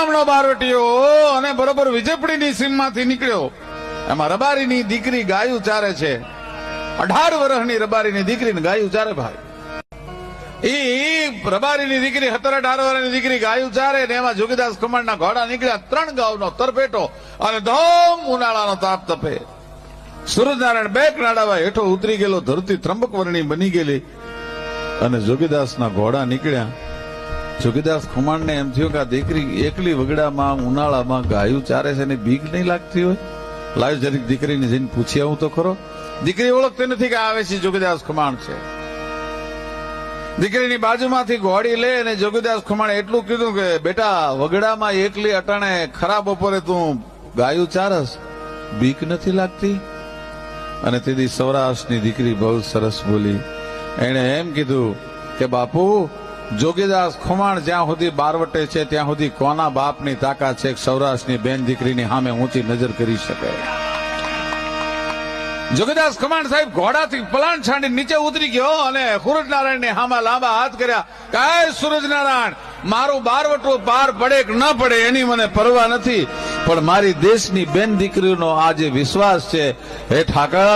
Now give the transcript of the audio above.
ગામનો બારવટીયો અને બરોબર વિજયપુરીની સીમમાંથી નીકળ્યો. એમાં રબારીની દીકરી ગાયું ચારે છે. 18 વર્ષની રબારીની દીકરી ગાયું ચારે ભાઈ. ઈ રબારીની દીકરી 17-18 વર્ષની દીકરી ગાયું ચારે ને એમાં જોગીદાસ ખમણના ઘોડા નીકળ્યા. 3 ગાઉનો તરપેટો અને ધોમ ઉનાળાનો તાપ તપે. સૂરજનારાયણ બે કનાડાવા હેઠો ઉતરી ગયેલો, ધરતી ત્રંબક વર્ણી બની ગયેલી અને જોગીદાસના ઘોડા નીકળ્યા. જોગીદાસ ખુમાણને એમ થયું કે આ દીકરી એકલી વગડામાં ઉનાળામાં ગાયું ચારે છે ને બીક નહીં લાગતી હોય. લાવ જરીક દીકરીને જઈને પૂછી આવું તો ખરો. દીકરી ઓળખતી નથી કે આવે છે જોગીદાસ ખુમાણ છે. દીકરીની બાજુમાંથી ઘોડી લે અને જોગીદાસ ખુમાણે એટલું કીધું કે બેટા વગડામાં એકલી અટાણે ખરા બપોરે તું ગાયું ચારસ, બીક નથી લાગતી? અને તેથી સૌરાષ્ટ્રની દીકરી બહુ સરસ બોલી. એણે એમ કીધું કે બાપુ જોગીદાસ ખુમાણ જ્યાં સુધી બારવટે છે ત્યાં સુધી કોના બાપની તાકાત છે સૌરાષ્ટ્રની બેન દીકરીની સામે ઊંચી નજર કરી શકે? જોગીદાસ ખુમાણ સાહેબ ઘોડાથી પલાણ છાંડી નીચે ઉતરી ગયો અને સૂરજનારાયણને હામાં લાંબા હાથ કર્યા. કાય સૂરજનારાયણ, મારું બારવટું પાર પડે કે ન પડે એની મને પરવા નથી, પણ મારી દેશની બેન દીકરીનો આ જે વિશ્વાસ છે એ ઠાકરા